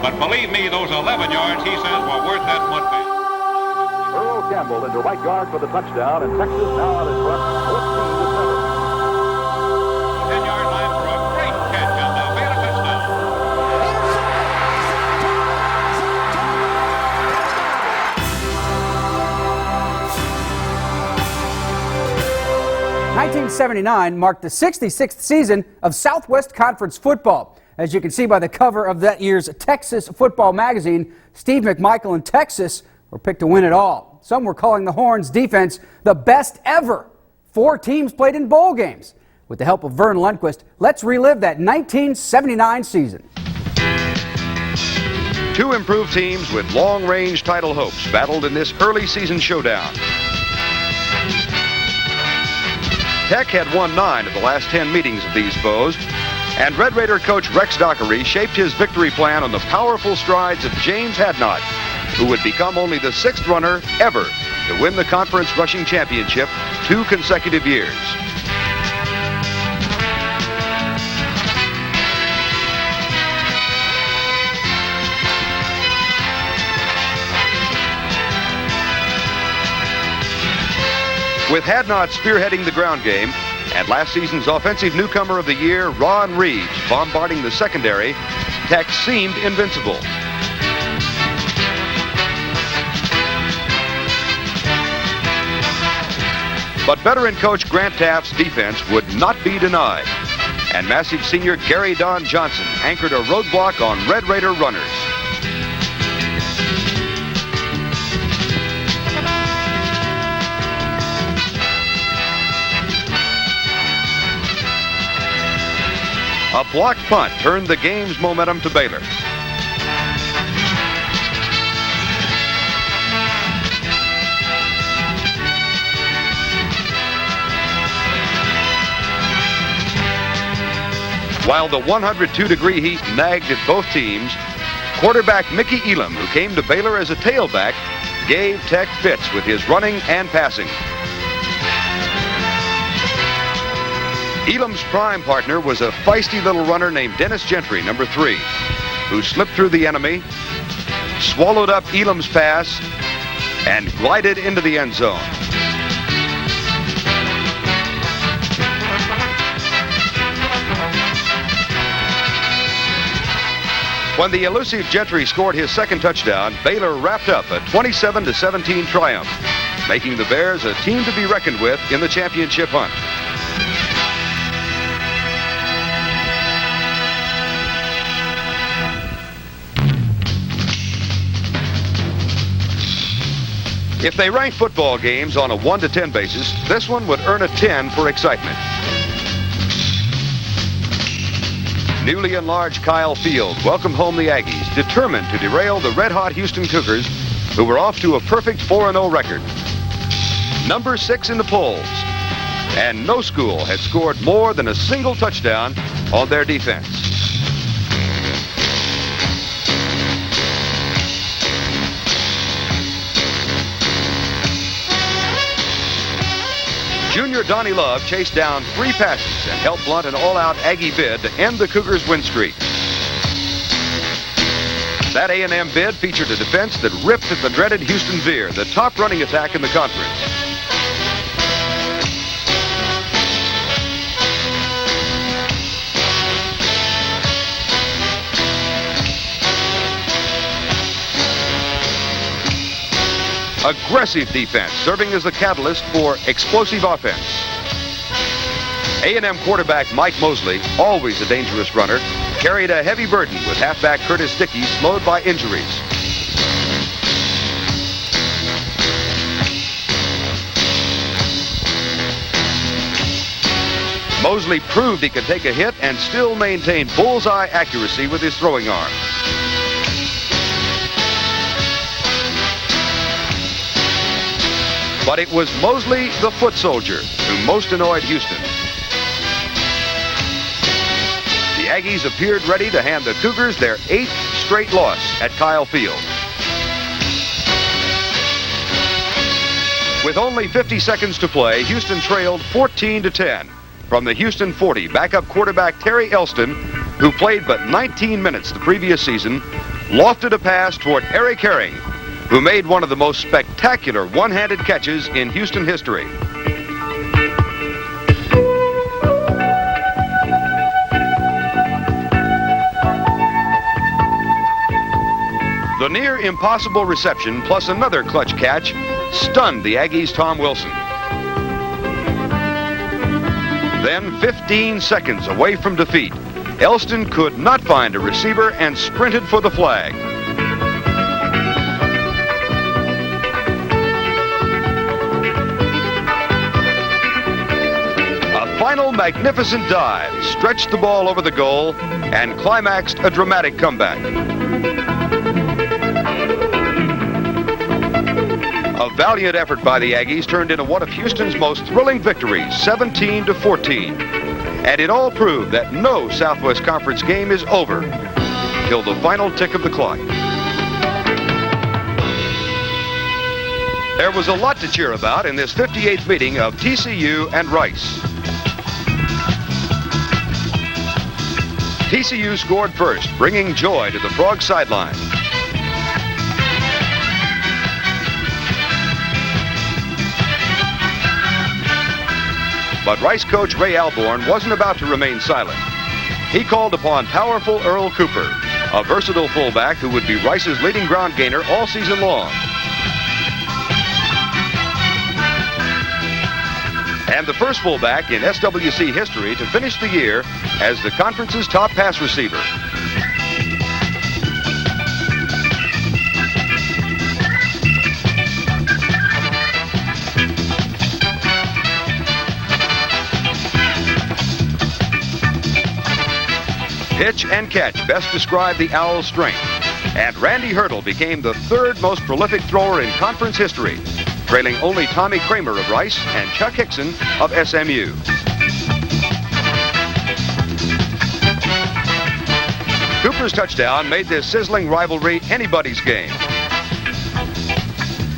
But believe me, those 11 yards, he says, were worth that mud pit. Earl Campbell into right guard for the touchdown, and Texas now out in front, 14-7. 10-yard line for a great catch on the Baylor touchdown. 1979 marked the 66th season of Southwest Conference football. As you can see by the cover of that year's Texas Football magazine, Steve McMichael and Texas were picked to win it all. Some were calling the Horns' defense the best ever. 4 teams played in bowl games. With the help of Verne Lundquist, let's relive that 1979 season. 2 improved teams with long-range title hopes battled in this early season showdown. Tech had won 9 of the last 10 meetings of these foes, and Red Raider coach Rex Dockery shaped his victory plan on the powerful strides of James Hadnot, who would become only the 6th runner ever to win the conference rushing championship 2 consecutive years. With Hadnot spearheading the ground game and last season's offensive newcomer of the year, Ron Reeves, bombarding the secondary, Tech seemed invincible. But veteran coach Grant Taft's defense would not be denied, and massive senior Gary Don Johnson anchored a roadblock on Red Raider runners. A blocked punt turned the game's momentum to Baylor. While the 102-degree heat nagged at both teams, quarterback Mickey Elam, who came to Baylor as a tailback, gave Tech fits with his running and passing. Elam's prime partner was a feisty little runner named Dennis Gentry, number 3, who slipped through the enemy, swallowed up Elam's pass, and glided into the end zone. When the elusive Gentry scored his 2nd touchdown, Baylor wrapped up a 27-17 triumph, making the Bears a team to be reckoned with in the championship hunt. If they rank football games on a 1 to 10 basis, this one would earn a 10 for excitement. Newly enlarged Kyle Field welcomed home the Aggies, determined to derail the red-hot Houston Cougars, who were off to a perfect 4-0 record. Number 6 in the polls, and no school had scored more than a single touchdown on their defense. Junior Donnie Love chased down 3 passes and helped blunt an all-out Aggie bid to end the Cougars' win streak. That A&M bid featured a defense that ripped at the dreaded Houston Veer, the top running attack in the conference. Aggressive defense serving as the catalyst for explosive offense. A&M quarterback Mike Mosley, always a dangerous runner, carried a heavy burden with halfback Curtis Dickey slowed by injuries. Mosley proved he could take a hit and still maintain bullseye accuracy with his throwing arm. But it was Mosley, the foot soldier, who most annoyed Houston. The Aggies appeared ready to hand the Cougars their 8th straight loss at Kyle Field. With only 50 seconds to play, Houston trailed 14-10 from the Houston 40 backup quarterback Terry Elston, who played but 19 minutes the previous season, lofted a pass toward Eric Herring, who made one of the most spectacular one-handed catches in Houston history. The near impossible reception plus another clutch catch stunned the Aggies' Tom Wilson. Then, 15 seconds away from defeat, Elston could not find a receiver and sprinted for the flag. A final magnificent dive stretched the ball over the goal and climaxed a dramatic comeback. A valiant effort by the Aggies turned into one of Houston's most thrilling victories, 17-14. And it all proved that no Southwest Conference game is over till the final tick of the clock. There was a lot to cheer about in this 58th meeting of TCU and Rice. TCU scored first, bringing joy to the Frog sideline. But Rice coach Ray Alborn wasn't about to remain silent. He called upon powerful Earl Cooper, a versatile fullback who would be Rice's leading ground gainer all season long. And the first fullback in SWC history to finish the year as the conference's top pass receiver. Pitch and catch best describe the Owls' strength. And Randy Hurdle became the third most prolific thrower in conference history, trailing only Tommy Kramer of Rice and Chuck Hickson of SMU. Cooper's touchdown made this sizzling rivalry anybody's game.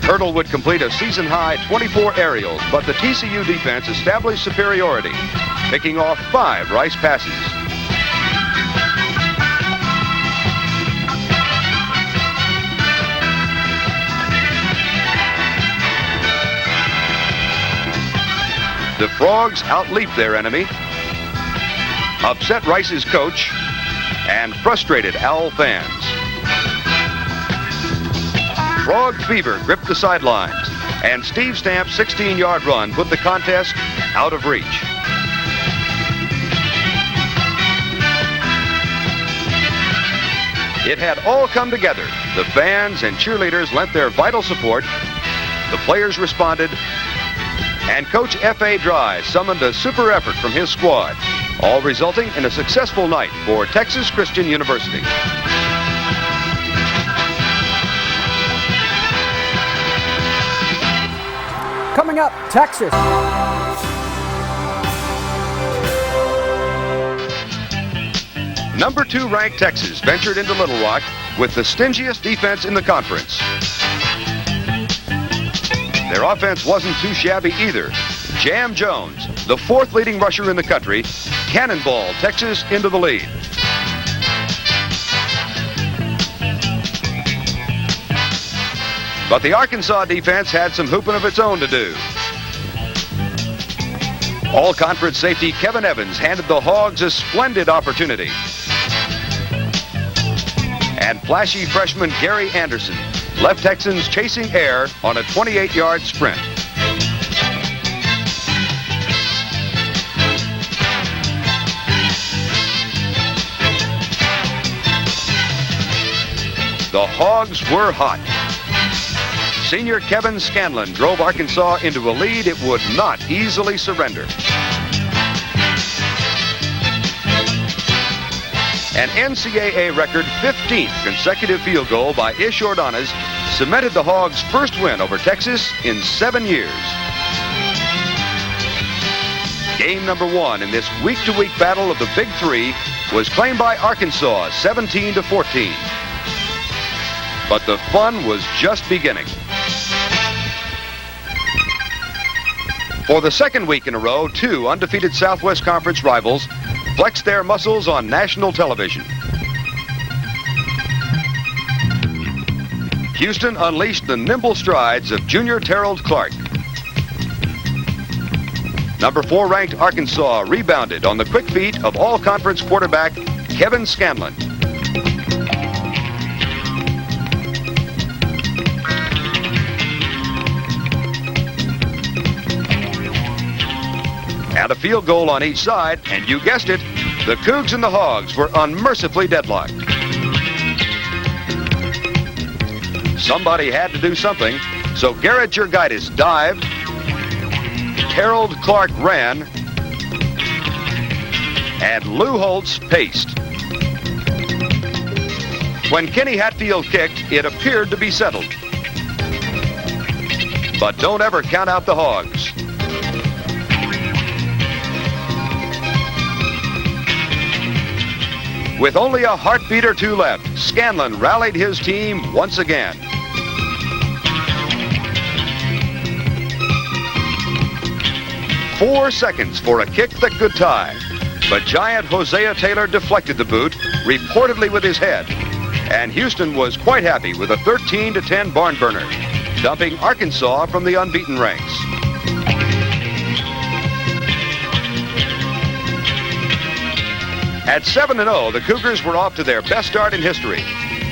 Hurdle would complete a season-high 24 aerials, but the TCU defense established superiority, picking off 5 Rice passes. The Frogs outleaped their enemy, upset Rice's coach, and frustrated Owl fans. Frog fever gripped the sidelines, and Steve Stamp's 16-yard run put the contest out of reach. It had all come together. The fans and cheerleaders lent their vital support, the players responded, and Coach F.A. Dry summoned a super effort from his squad, all resulting in a successful night for Texas Christian University. Coming up, Texas. Number 2 ranked Texas ventured into Little Rock with the stingiest defense in the conference. Their offense wasn't too shabby either. Jam Jones, the 4th leading rusher in the country, cannonballed Texas into the lead. But the Arkansas defense had some hooping of its own to do. All-conference safety Kevin Evans handed the Hogs a splendid opportunity. And flashy freshman Gary Anderson left Texans chasing air on a 28-yard sprint. The Hogs were hot. Senior Kevin Scanlon drove Arkansas into a lead it would not easily surrender. An NCAA record 15th consecutive field goal by Ish Ordonez cemented the Hogs' first win over Texas in 7 years. Game number 1 in this week-to-week battle of the Big Three was claimed by Arkansas 17-14. But the fun was just beginning. For the second week in a row, 2 undefeated Southwest Conference rivals flexed their muscles on national television. Houston unleashed the nimble strides of junior Terrell Clark. Number 4 ranked Arkansas rebounded on the quick feet of all-conference quarterback Kevin Scanlon. And a field goal on each side, and you guessed it, the Cougs and the Hogs were unmercifully deadlocked. Somebody had to do something, so Garrett Jurgitis dived, Harold Clark ran, and Lou Holtz paced. When Kenny Hatfield kicked, it appeared to be settled. But don't ever count out the Hogs. With only a heartbeat or two left, Scanlon rallied his team once again. "4 seconds for a kick that could tie. But giant Hosea Taylor deflected the boot, reportedly with his head. And Houston was quite happy with a 13-10 barn burner, dumping Arkansas from the unbeaten ranks. At 7-0, the Cougars were off to their best start in history.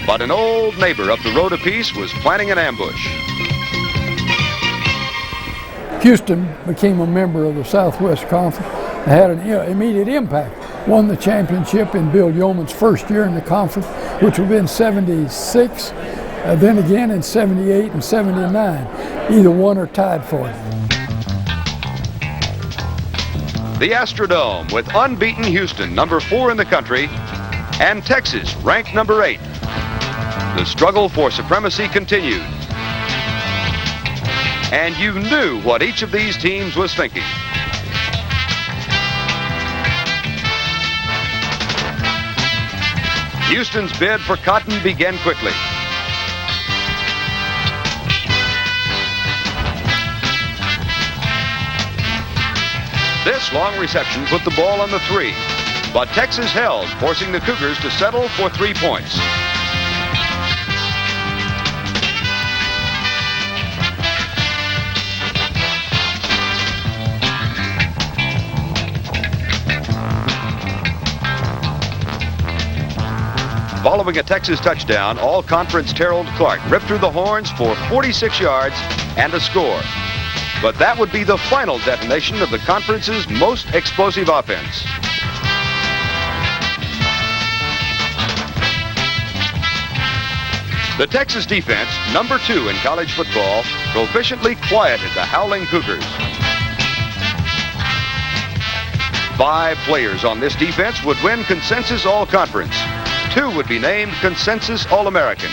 But an old neighbor up the road a piece was planning an ambush. Houston became a member of the Southwest Conference and had an immediate impact. Won the championship in Bill Yeoman's first year in the conference, which would have been 76, then again in 78 and 79. Either won or tied for it. The Astrodome with unbeaten Houston, number 4 in the country, and Texas, ranked number 8. The struggle for supremacy continued. And you knew what each of these teams was thinking. Houston's bid for cotton began quickly. This long reception put the ball on the 3, but Texas held, forcing the Cougars to settle for 3 points. Following a Texas touchdown, all-conference Terrell Clark ripped through the horns for 46 yards and a score. But that would be the final detonation of the conference's most explosive offense. The Texas defense, number 2 in college football, proficiently quieted the howling Cougars. 5 players on this defense would win consensus all-conference. 2 would be named consensus All-Americans.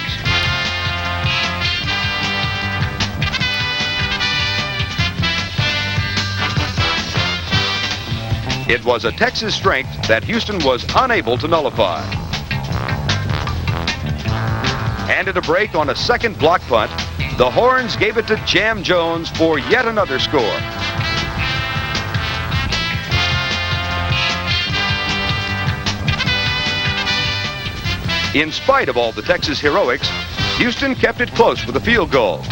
It was a Texas strength that Houston was unable to nullify. And at a break on a second block punt, the Horns gave it to Jam Jones for yet another score. In spite of all the Texas heroics, Houston kept it close with a field goal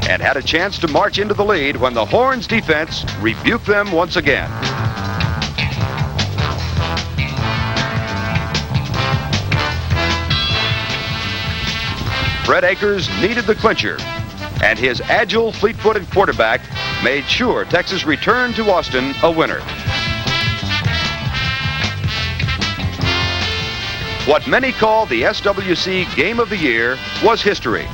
and had a chance to march into the lead when the Horns defense rebuked them once again. Fred Akers needed the clincher, and his agile, fleet-footed quarterback made sure Texas returned to Austin a winner. What many call the SWC Game of the Year was history.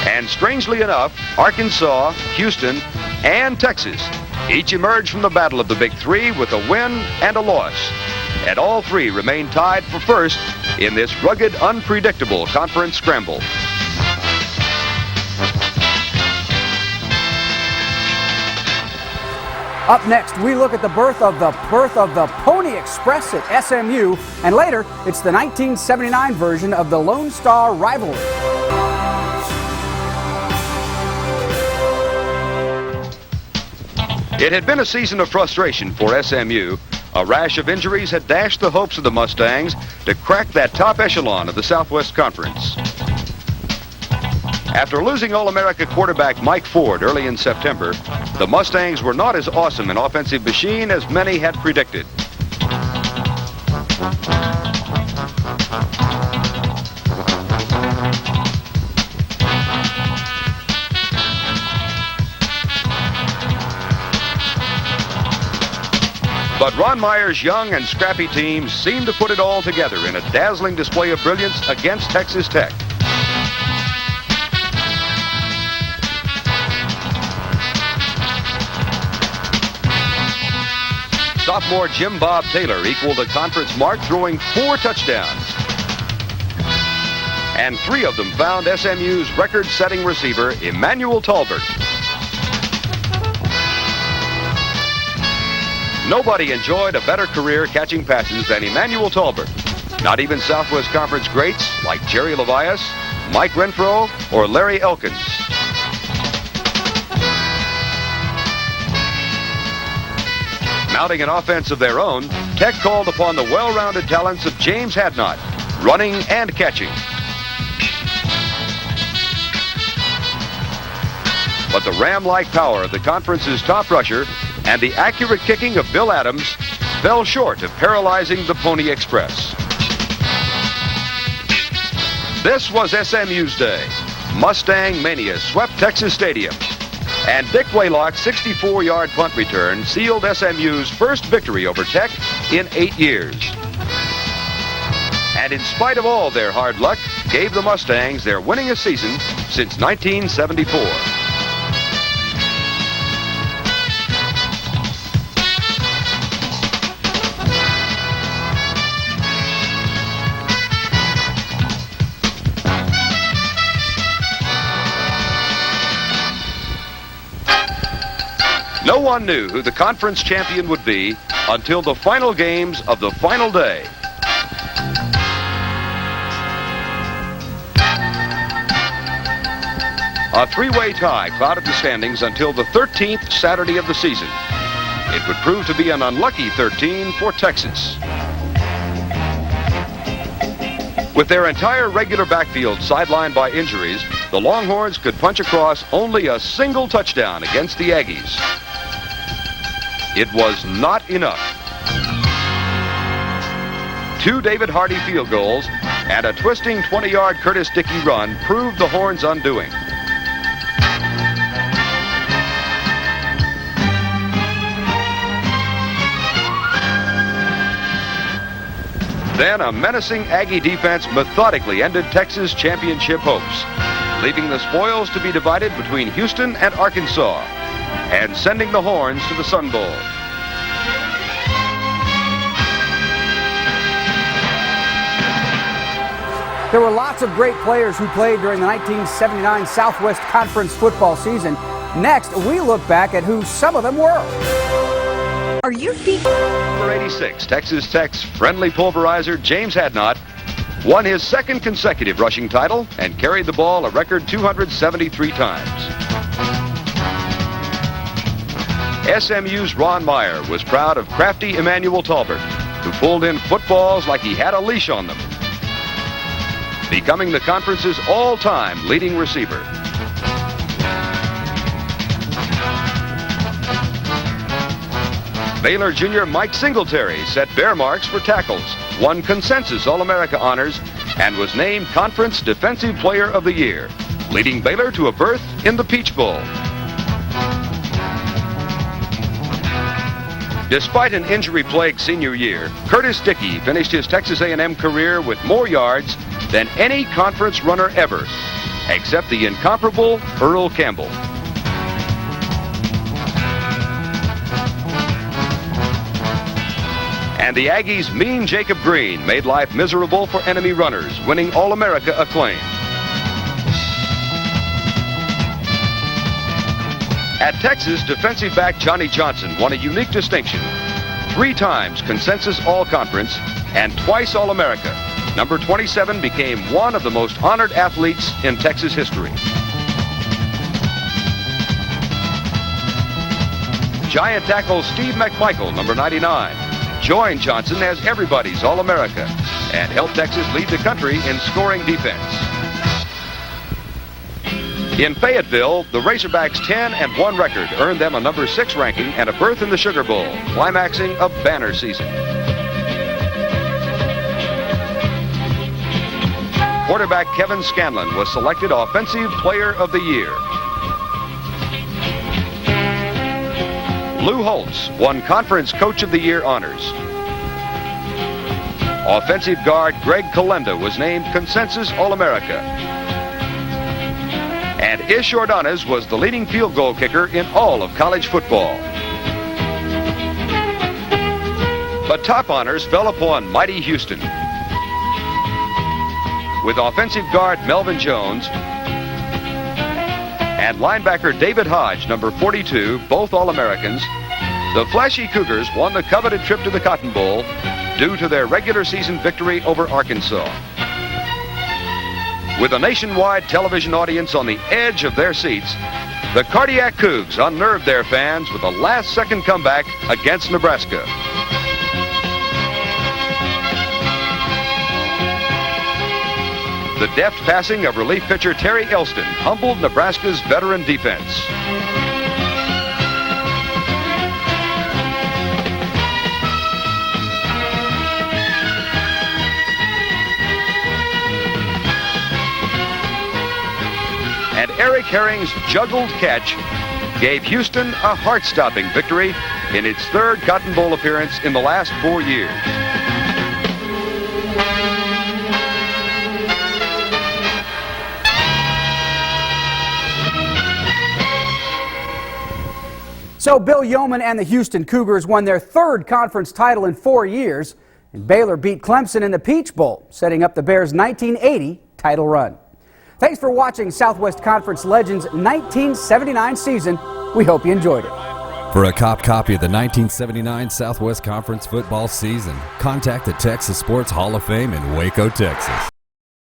And strangely enough, Arkansas, Houston, and Texas each emerged from the battle of the Big Three with a win and a loss. And all 3 remain tied for first in this rugged, unpredictable conference scramble. Up next, we look at the birth of the Pony Express at SMU, and later, it's the 1979 version of the Lone Star rivalry. It had been a season of frustration for SMU, A rash of injuries had dashed the hopes of the Mustangs to crack that top echelon of the Southwest Conference. After losing All-America quarterback Mike Ford early in September, the Mustangs were not as awesome an offensive machine as many had predicted. But Ron Meyer's young and scrappy team seemed to put it all together in a dazzling display of brilliance against Texas Tech. Sophomore Jim Bob Taylor equaled the conference mark, throwing 4 touchdowns. And 3 of them found SMU's record-setting receiver, Emmanuel Talbert. Nobody enjoyed a better career catching passes than Emmanuel Talbert. Not even Southwest Conference greats like Jerry Levias, Mike Renfro, or Larry Elkins. Mounting an offense of their own, Tech called upon the well-rounded talents of James Hadnot, running and catching. But the ram-like power of the conference's top rusher and the accurate kicking of Bill Adams fell short of paralyzing the Pony Express. This was SMU's day. Mustang Mania swept Texas Stadium, and Dick Waylock's 64-yard punt return sealed SMU's first victory over Tech in 8 years. And in spite of all their hard luck, gave the Mustangs their winningest season since 1974. No one knew who the conference champion would be until the final games of the final day. A 3-way tie clouded the standings until the 13th Saturday of the season. It would prove to be an unlucky 13 for Texas. With their entire regular backfield sidelined by injuries, the Longhorns could punch across only a single touchdown against the Aggies. It was not enough. 2 David Hardy field goals and a twisting 20-yard Curtis Dickey run proved the Horns' undoing. Then a menacing Aggie defense methodically ended Texas championship hopes, leaving the spoils to be divided between Houston and Arkansas, and sending the Horns to the Sun Bowl. There were lots of great players who played during the 1979 Southwest Conference football season. Next, we look back at who some of them were. Are you thinking? Number 86, Texas Tech's friendly pulverizer, James Hadnot, won his 2nd consecutive rushing title and carried the ball a record 273 times. SMU's Ron Meyer was proud of crafty Emmanuel Talbert, who pulled in footballs like he had a leash on them, becoming the conference's all-time leading receiver. Baylor junior Mike Singletary set bare marks for tackles, won consensus All-America honors, and was named Conference Defensive Player of the Year, leading Baylor to a berth in the Peach Bowl. Despite an injury-plagued senior year, Curtis Dickey finished his Texas A&M career with more yards than any conference runner ever, except the incomparable Earl Campbell. And the Aggies' mean Jacob Green made life miserable for enemy runners, winning All-America acclaim. At Texas, defensive back Johnny Johnson won a unique distinction. 3 times consensus All-Conference and twice All-America. Number 27 became one of the most honored athletes in Texas history. Giant tackle Steve McMichael, number 99. joined Johnson as everybody's All-America and helped Texas lead the country in scoring defense. In Fayetteville, the Razorbacks' 10-1 record earned them a number 6 ranking and a berth in the Sugar Bowl, climaxing a banner season. Quarterback Kevin Scanlon was selected Offensive Player of the Year. Lou Holtz won Conference Coach of the Year honors. Offensive guard Greg Calenda was named Consensus All-America. And Ish Ordonez was the leading field goal kicker in all of college football. But top honors fell upon mighty Houston. With offensive guard Melvin Jones and linebacker David Hodge, number 42, both All-Americans, the Flashy Cougars won the coveted trip to the Cotton Bowl due to their regular season victory over Arkansas. With a nationwide television audience on the edge of their seats, the Cardiac Cougs unnerved their fans with a last-second comeback against Nebraska. The deft passing of relief pitcher Terry Elston humbled Nebraska's veteran defense. And Eric Herring's juggled catch gave Houston a heart-stopping victory in its 3rd Cotton Bowl appearance in the last 4 years. So Bill Yeoman and the Houston Cougars won their 3rd conference title in 4 years, and Baylor beat Clemson in the Peach Bowl, setting up the Bears' 1980 title run. Thanks for watching Southwest Conference Legends' 1979 season. We hope you enjoyed it. For a copy of the 1979 Southwest Conference football season, contact the Texas Sports Hall of Fame in Waco, Texas.